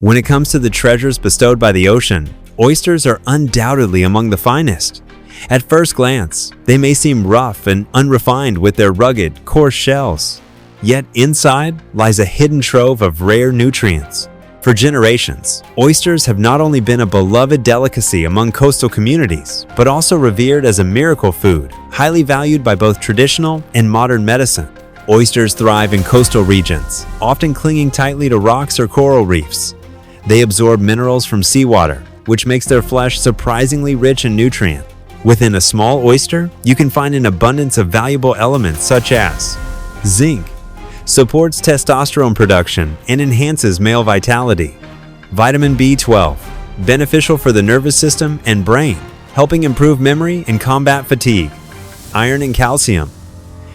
When it comes to the treasures bestowed by the ocean, oysters are undoubtedly among the finest. At first glance, they may seem rough and unrefined with their rugged, coarse shells. Yet inside lies a hidden trove of rare nutrients. For generations, oysters have not only been a beloved delicacy among coastal communities, but also revered as a miracle food, highly valued by both traditional and modern medicine. Oysters thrive in coastal regions, often clinging tightly to rocks or coral reefs. They absorb minerals from seawater, which makes their flesh surprisingly rich in nutrient. Within a small oyster, you can find an abundance of valuable elements such as zinc, supports testosterone production and enhances male vitality. Vitamin B12, beneficial for the nervous system and brain, helping improve memory and combat fatigue. Iron and calcium,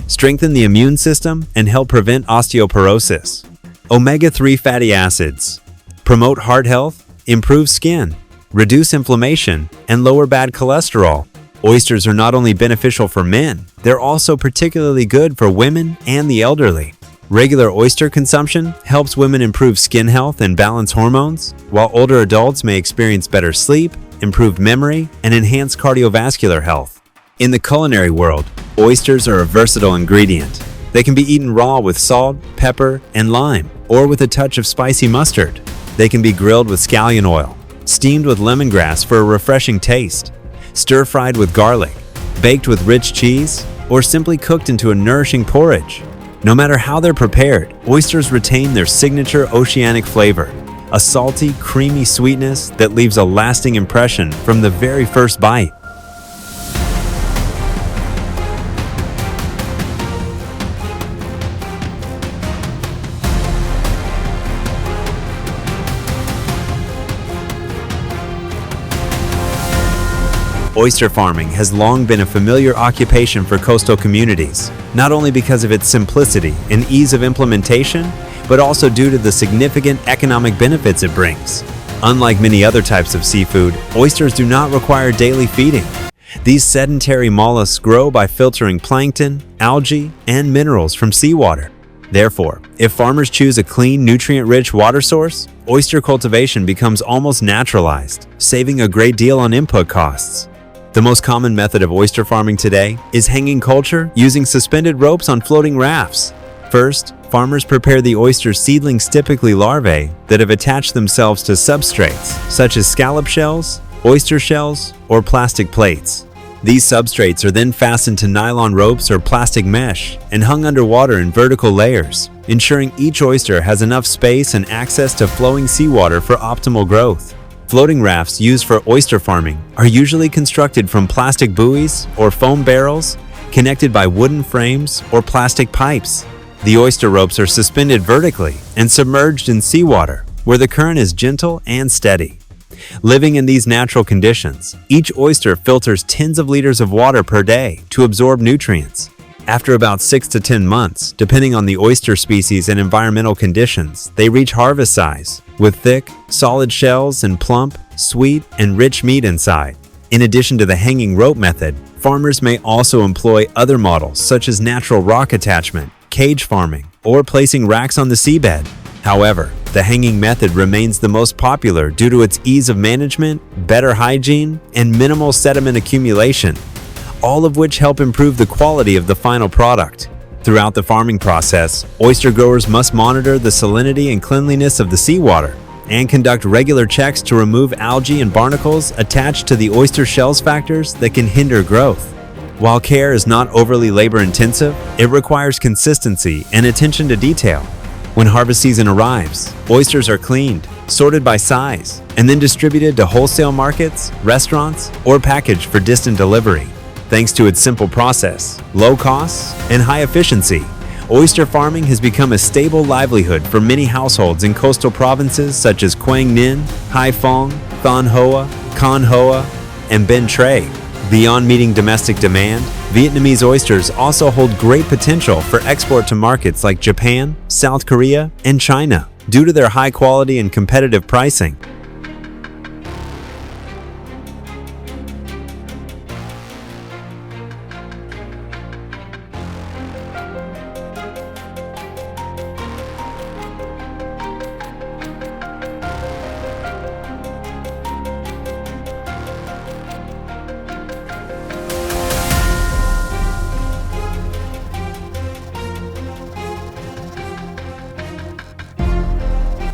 strengthen the immune system and help prevent osteoporosis. Omega-3 fatty acids, promote heart health, improve skin, reduce inflammation, and lower bad cholesterol. Oysters are not only beneficial for men, they're also particularly good for women and the elderly. Regular oyster consumption helps women improve skin health and balance hormones, while older adults may experience better sleep, improved memory, and enhanced cardiovascular health. In the culinary world, oysters are a versatile ingredient. They can be eaten raw with salt, pepper, and lime, or with a touch of spicy mustard. They can be grilled with scallion oil, steamed with lemongrass for a refreshing taste, stir-fried with garlic, baked with rich cheese, or simply cooked into a nourishing porridge. No matter how they're prepared, oysters retain their signature oceanic flavor, a salty, creamy sweetness that leaves a lasting impression from the very first bite. Oyster farming has long been a familiar occupation for coastal communities, not only because of its simplicity and ease of implementation, but also due to the significant economic benefits it brings. Unlike many other types of seafood, oysters do not require daily feeding. These sedentary mollusks grow by filtering plankton, algae, and minerals from seawater. Therefore, if farmers choose a clean, nutrient-rich water source, oyster cultivation becomes almost naturalized, saving a great deal on input costs. The most common method of oyster farming today is hanging culture using suspended ropes on floating rafts. First, farmers prepare the oyster seedlings, typically larvae, that have attached themselves to substrates, such as scallop shells, oyster shells, or plastic plates. These substrates are then fastened to nylon ropes or plastic mesh and hung underwater in vertical layers, ensuring each oyster has enough space and access to flowing seawater for optimal growth. Floating rafts used for oyster farming are usually constructed from plastic buoys or foam barrels connected by wooden frames or plastic pipes. The oyster ropes are suspended vertically and submerged in seawater, where the current is gentle and steady. Living in these natural conditions, each oyster filters tens of liters of water per day to absorb nutrients. After about 6 to 10 months, depending on the oyster species and environmental conditions, they reach harvest size, with thick, solid shells and plump, sweet, and rich meat inside. In addition to the hanging rope method, farmers may also employ other models such as natural rock attachment, cage farming, or placing racks on the seabed. However, the hanging method remains the most popular due to its ease of management, better hygiene, and minimal sediment accumulation, all of which help improve the quality of the final product. Throughout the farming process, oyster growers must monitor the salinity and cleanliness of the seawater and conduct regular checks to remove algae and barnacles attached to the oyster shell's factors that can hinder growth. While care is not overly labor-intensive, it requires consistency and attention to detail. When harvest season arrives, oysters are cleaned, sorted by size, and then distributed to wholesale markets, restaurants, or packaged for distant delivery. Thanks to its simple process, low costs, and high efficiency, oyster farming has become a stable livelihood for many households in coastal provinces such as Quang Ninh, Hai Phong, Thanh Hoa, Con Hoa, and Bến Tre. Beyond meeting domestic demand, Vietnamese oysters also hold great potential for export to markets like Japan, South Korea, and China, due to their high quality and competitive pricing.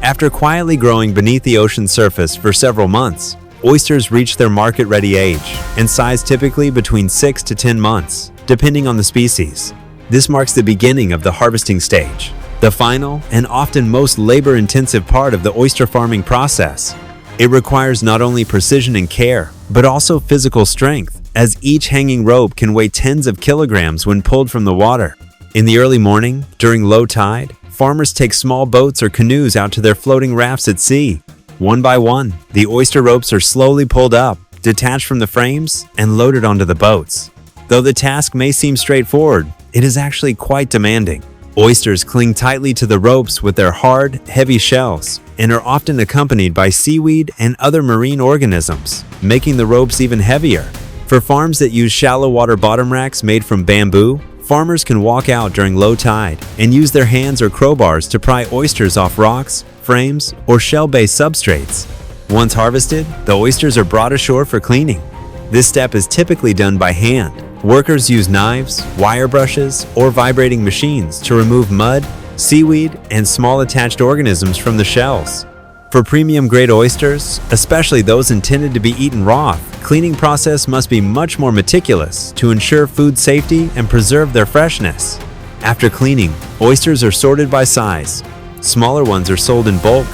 After quietly growing beneath the ocean surface for several months, oysters reach their market-ready age, and size typically between 6 to 10 months, depending on the species. This marks the beginning of the harvesting stage, the final and often most labor-intensive part of the oyster farming process. It requires not only precision and care, but also physical strength, as each hanging rope can weigh tens of kilograms when pulled from the water. In the early morning, during low tide, farmers take small boats or canoes out to their floating rafts at sea. One by one, the oyster ropes are slowly pulled up, detached from the frames, and loaded onto the boats. Though the task may seem straightforward, it is actually quite demanding. Oysters cling tightly to the ropes with their hard, heavy shells, and are often accompanied by seaweed and other marine organisms, making the ropes even heavier. For farms that use shallow water bottom racks made from bamboo, farmers can walk out during low tide and use their hands or crowbars to pry oysters off rocks, frames, or shell-based substrates. Once harvested, the oysters are brought ashore for cleaning. This step is typically done by hand. Workers use knives, wire brushes, or vibrating machines to remove mud, seaweed, and small attached organisms from the shells. For premium-grade oysters, especially those intended to be eaten raw, the cleaning process must be much more meticulous to ensure food safety and preserve their freshness. After cleaning, oysters are sorted by size. Smaller ones are sold in bulk,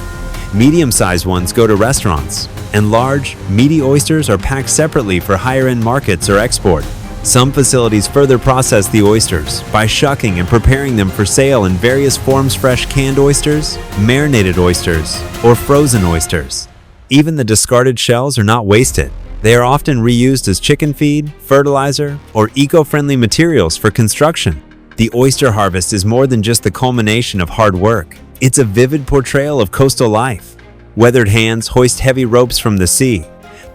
medium-sized ones go to restaurants, and large, meaty oysters are packed separately for higher-end markets or export. Some facilities further process the oysters by shucking and preparing them for sale in various forms: fresh canned oysters, marinated oysters, or frozen oysters. Even the discarded shells are not wasted. They are often reused as chicken feed, fertilizer, or eco-friendly materials for construction. The oyster harvest is more than just the culmination of hard work. It's a vivid portrayal of coastal life. Weathered hands hoist heavy ropes from the sea.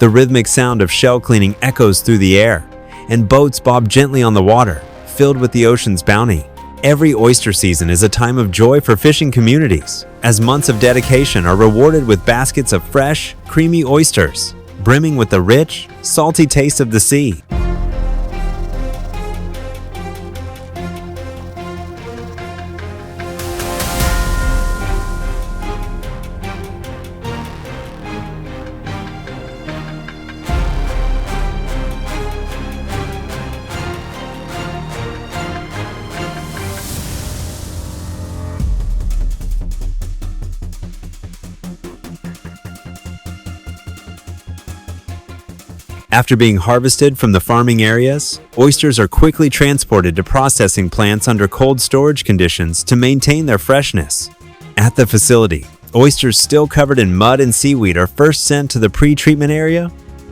The rhythmic sound of shell cleaning echoes through the air, and boats bob gently on the water, filled with the ocean's bounty. Every oyster season is a time of joy for fishing communities, as months of dedication are rewarded with baskets of fresh, creamy oysters, brimming with the rich, salty taste of the sea. After being harvested from the farming areas, oysters are quickly transported to processing plants under cold storage conditions to maintain their freshness. At the facility, oysters still covered in mud and seaweed are first sent to the pre-treatment area,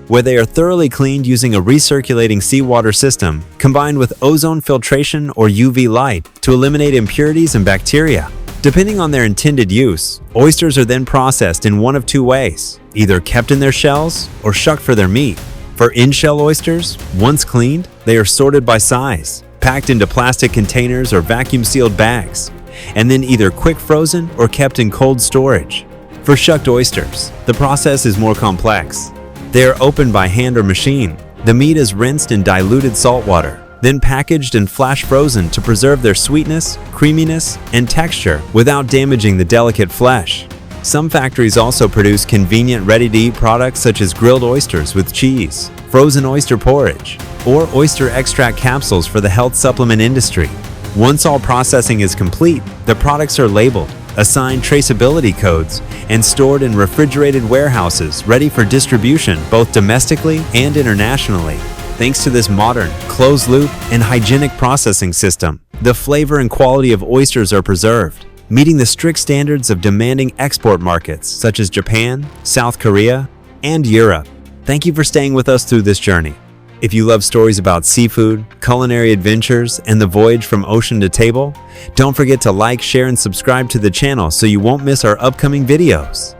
where they are thoroughly cleaned using a recirculating seawater system combined with ozone filtration or UV light to eliminate impurities and bacteria. Depending on their intended use, oysters are then processed in one of two ways, either kept in their shells or shucked for their meat. For in-shell oysters, once cleaned, they are sorted by size, packed into plastic containers or vacuum-sealed bags, and then either quick frozen or kept in cold storage. For shucked oysters, the process is more complex. They are opened by hand or machine. The meat is rinsed in diluted salt water, then packaged and flash frozen to preserve their sweetness, creaminess, and texture without damaging the delicate flesh. Some factories also produce convenient ready-to-eat products such as grilled oysters with cheese, frozen oyster porridge, or oyster extract capsules for the health supplement industry. Once all processing is complete, the products are labeled, assigned traceability codes, and stored in refrigerated warehouses ready for distribution both domestically and internationally. Thanks to this modern, closed-loop, and hygienic processing system, the flavor and quality of oysters are preserved, meeting the strict standards of demanding export markets such as Japan, South Korea, and Europe. Thank you for staying with us through this journey. If you love stories about seafood, culinary adventures, and the voyage from ocean to table, don't forget to like, share, and subscribe to the channel so you won't miss our upcoming videos.